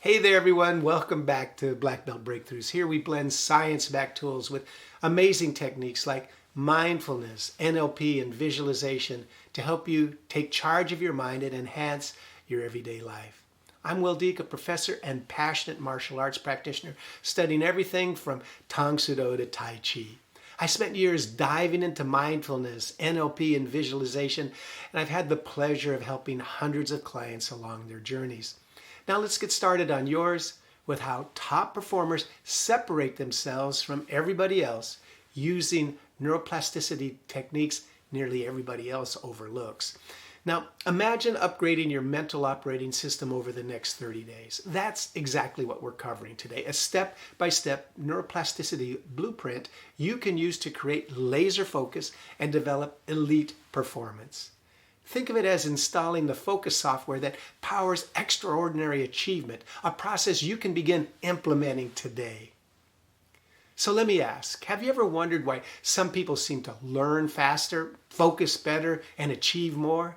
Hey there everyone, welcome back to Black Belt Breakthroughs. Here we blend science-backed tools with amazing techniques like mindfulness, NLP, and visualization to help you take charge of your mind and enhance your everyday life. I'm Will Deek, a professor and passionate martial arts practitioner studying everything from Tang Soo Do to Tai Chi. I spent years diving into mindfulness, NLP, and visualization, and I've had the pleasure of helping hundreds of clients along their journeys. Now let's get started on yours with how top performers separate themselves from everybody else using neuroplasticity techniques nearly everybody else overlooks. Now imagine upgrading your mental operating system over the next 30 days. That's exactly what we're covering today, a step-by-step neuroplasticity blueprint you can use to create laser focus and develop elite performance. Think of it as installing the focus software that powers extraordinary achievement, a process you can begin implementing today. So let me ask, have you ever wondered why some people seem to learn faster, focus better, and achieve more?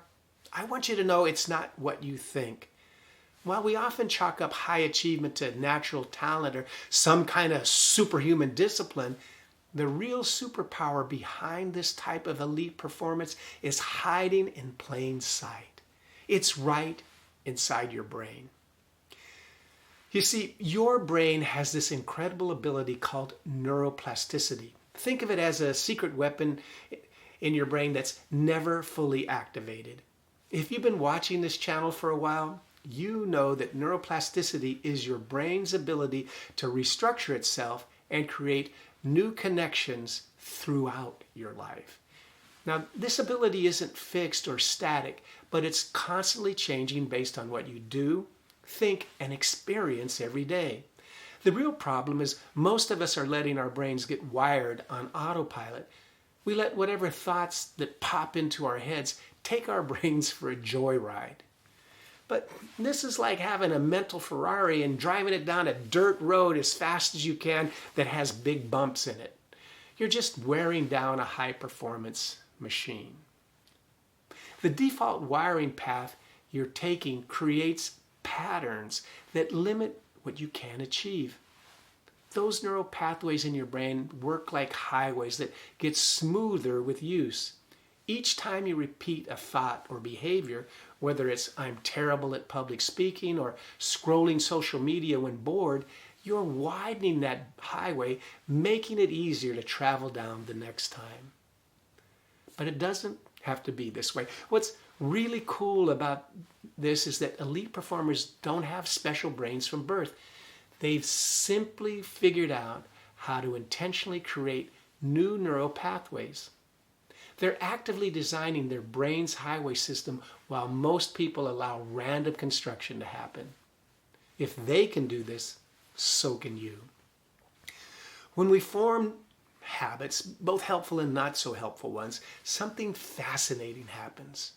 I want you to know it's not what you think. While we often chalk up high achievement to natural talent or some kind of superhuman discipline, the real superpower behind this type of elite performance is hiding in plain sight. It's right inside your brain. You see, your brain has this incredible ability called neuroplasticity. Think of it as a secret weapon in your brain that's never fully activated. If you've been watching this channel for a while, you know that neuroplasticity is your brain's ability to restructure itself and create new connections throughout your life. Now, this ability isn't fixed or static, but it's constantly changing based on what you do, think, and experience every day. The real problem is most of us are letting our brains get wired on autopilot. We let whatever thoughts that pop into our heads take our brains for a joyride. But this is like having a mental Ferrari and driving it down a dirt road as fast as you can that has big bumps in it. You're just wearing down a high-performance machine. The default wiring path you're taking creates patterns that limit what you can achieve. Those neural pathways in your brain work like highways that get smoother with use. Each time you repeat a thought or behavior, whether it's I'm terrible at public speaking or scrolling social media when bored, you're widening that highway, making it easier to travel down the next time. But it doesn't have to be this way. What's really cool about this is that elite performers don't have special brains from birth. They've simply figured out how to intentionally create new neural pathways. They're actively designing their brain's highway system while most people allow random construction to happen. If they can do this, so can you. When we form habits, both helpful and not so helpful ones, something fascinating happens.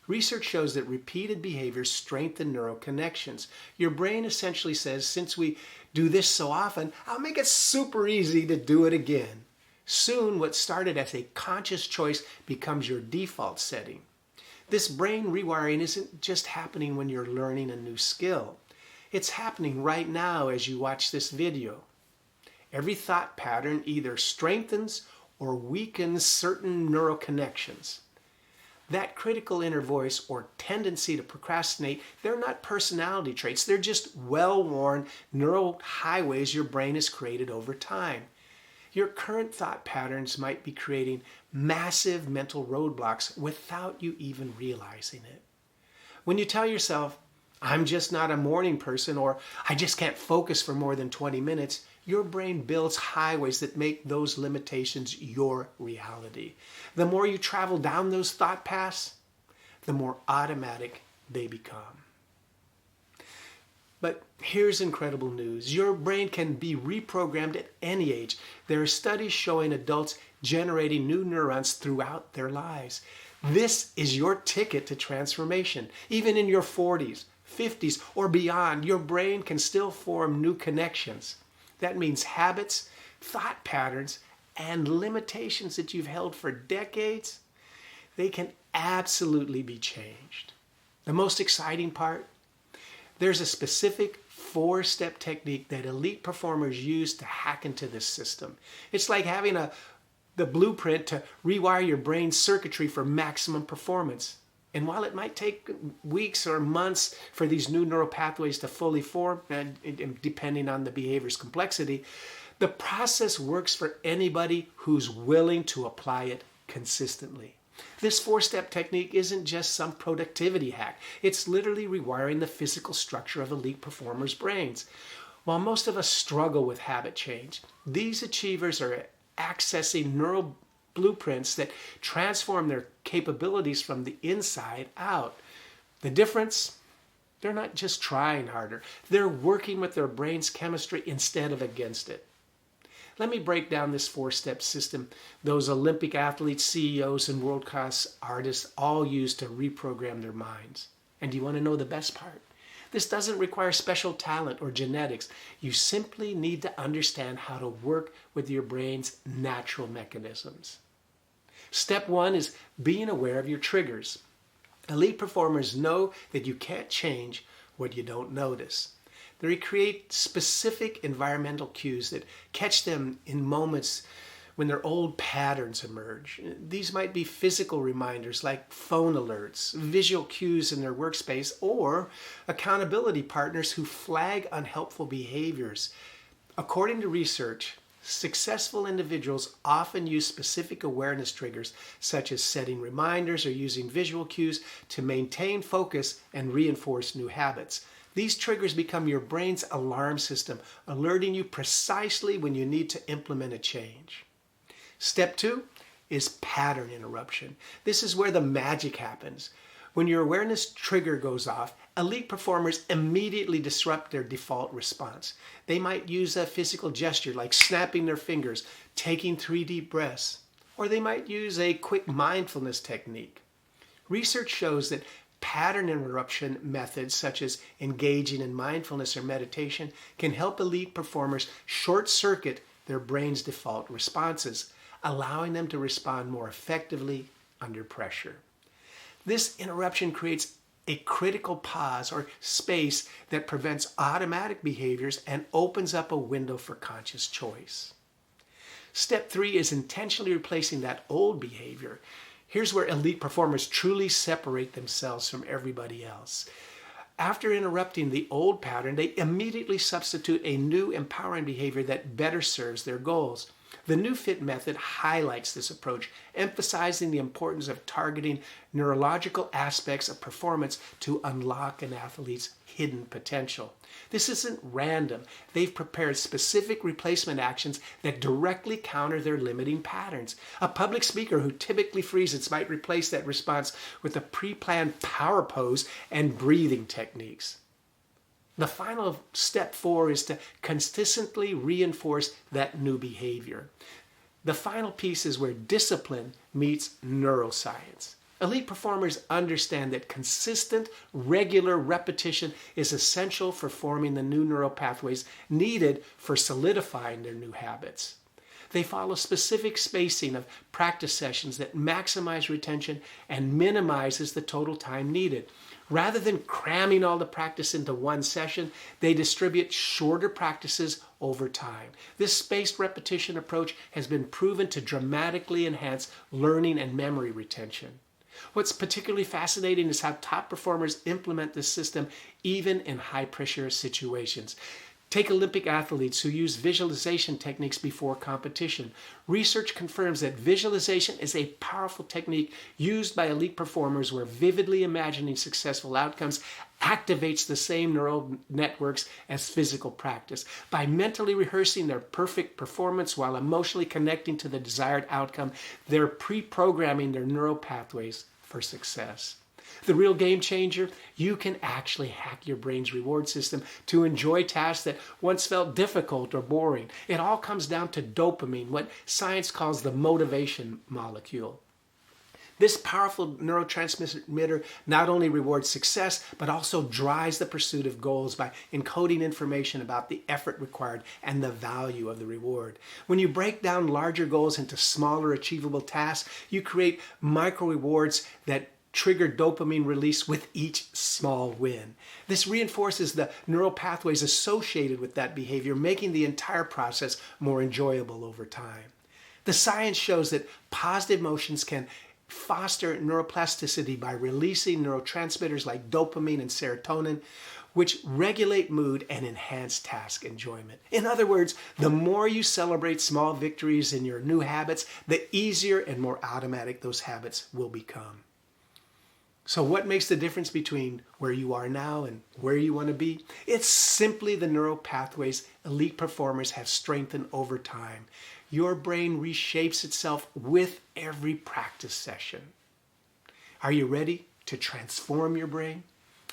Research shows that repeated behaviors strengthen neural connections. Your brain essentially says, since we do this so often, I'll make it super easy to do it again. Soon, what started as a conscious choice becomes your default setting. This brain rewiring isn't just happening when you're learning a new skill. It's happening right now as you watch this video. Every thought pattern either strengthens or weakens certain neural connections. That critical inner voice or tendency to procrastinate, they're not personality traits. They're just well-worn neural highways your brain has created over time. Your current thought patterns might be creating massive mental roadblocks without you even realizing it. When you tell yourself, I'm just not a morning person, or I just can't focus for more than 20 minutes, your brain builds highways that make those limitations your reality. The more you travel down those thought paths, the more automatic they become. But here's incredible news. Your brain can be reprogrammed at any age. There are studies showing adults generating new neurons throughout their lives. This is your ticket to transformation. Even in your 40s, 50s, or beyond, your brain can still form new connections. That means habits, thought patterns, and limitations that you've held for decades, they can absolutely be changed. The most exciting part, there's a specific four-step technique that elite performers use to hack into this system. It's like having the blueprint to rewire your brain's circuitry for maximum performance. And while it might take weeks or months for these new neural pathways to fully form, and depending on the behavior's complexity, the process works for anybody who's willing to apply it consistently. This four-step technique isn't just some productivity hack. It's literally rewiring the physical structure of elite performers' brains. While most of us struggle with habit change, these achievers are accessing neural blueprints that transform their capabilities from the inside out. The difference? They're not just trying harder. They're working with their brain's chemistry instead of against it. Let me break down this four-step system those Olympic athletes, CEOs, and world-class artists all use to reprogram their minds. And do you want to know the best part? This doesn't require special talent or genetics. You simply need to understand how to work with your brain's natural mechanisms. Step one is being aware of your triggers. Elite performers know that you can't change what you don't notice. They create specific environmental cues that catch them in moments when their old patterns emerge. These might be physical reminders like phone alerts, visual cues in their workspace, or accountability partners who flag unhelpful behaviors. According to research, successful individuals often use specific awareness triggers, such as setting reminders or using visual cues to maintain focus and reinforce new habits. These triggers become your brain's alarm system, alerting you precisely when you need to implement a change. Step two is pattern interruption. This is where the magic happens. When your awareness trigger goes off, elite performers immediately disrupt their default response. They might use a physical gesture like snapping their fingers, taking 3 deep breaths, or they might use a quick mindfulness technique. Research shows that pattern interruption methods such as engaging in mindfulness or meditation can help elite performers short-circuit their brain's default responses, allowing them to respond more effectively under pressure. This interruption creates a critical pause or space that prevents automatic behaviors and opens up a window for conscious choice. Step three is intentionally replacing that old behavior. Here's where elite performers truly separate themselves from everybody else. After interrupting the old pattern, they immediately substitute a new empowering behavior that better serves their goals. The New Fit method highlights this approach, emphasizing the importance of targeting neurological aspects of performance to unlock an athlete's hidden potential. This isn't random. They've prepared specific replacement actions that directly counter their limiting patterns. A public speaker who typically freezes might replace that response with a pre-planned power pose and breathing techniques. The final step 4 is to consistently reinforce that new behavior. The final piece is where discipline meets neuroscience. Elite performers understand that consistent, regular repetition is essential for forming the new neural pathways needed for solidifying their new habits. They follow specific spacing of practice sessions that maximize retention and minimizes the total time needed. Rather than cramming all the practice into one session, they distribute shorter practices over time. This spaced repetition approach has been proven to dramatically enhance learning and memory retention. What's particularly fascinating is how top performers implement this system even in high-pressure situations. Take Olympic athletes who use visualization techniques before competition. Research confirms that visualization is a powerful technique used by elite performers where vividly imagining successful outcomes activates the same neural networks as physical practice. By mentally rehearsing their perfect performance while emotionally connecting to the desired outcome, they're pre-programming their neural pathways for success. The real game changer, you can actually hack your brain's reward system to enjoy tasks that once felt difficult or boring. It all comes down to dopamine, what science calls the motivation molecule. This powerful neurotransmitter not only rewards success, but also drives the pursuit of goals by encoding information about the effort required and the value of the reward. When you break down larger goals into smaller achievable tasks, you create micro rewards that trigger dopamine release with each small win. This reinforces the neural pathways associated with that behavior, making the entire process more enjoyable over time. The science shows that positive emotions can foster neuroplasticity by releasing neurotransmitters like dopamine and serotonin, which regulate mood and enhance task enjoyment. In other words, the more you celebrate small victories in your new habits, the easier and more automatic those habits will become. So what makes the difference between where you are now and where you want to be? It's simply the neural pathways elite performers have strengthened over time. Your brain reshapes itself with every practice session. Are you ready to transform your brain?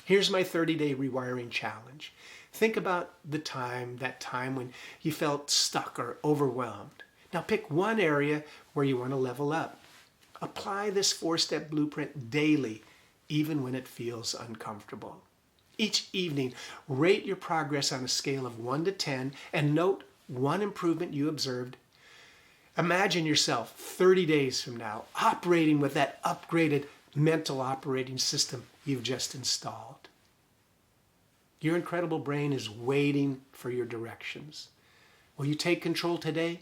Here's my 30-day rewiring challenge. Think about that time when you felt stuck or overwhelmed. Now pick one area where you want to level up. Apply this 4-step blueprint daily, even when it feels uncomfortable. Each evening, rate your progress on a scale of 1 to 10 and note one improvement you observed. Imagine yourself 30 days from now operating with that upgraded mental operating system you've just installed. Your incredible brain is waiting for your directions. Will you take control today?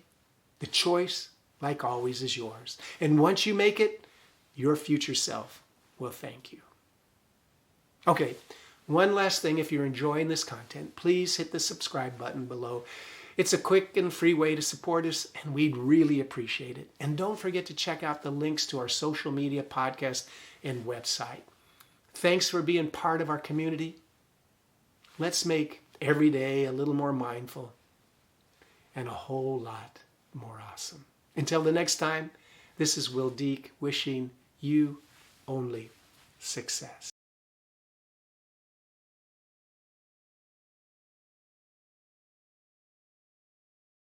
The choice, like always, is yours. And once you make it, your future self will thank you. Okay, one last thing. If you're enjoying this content, please hit the subscribe button below. It's a quick and free way to support us, and we'd really appreciate it. And don't forget to check out the links to our social media, podcast, and website. Thanks for being part of our community. Let's make every day a little more mindful and a whole lot more awesome. Until the next time, this is Will Deek wishing you only success.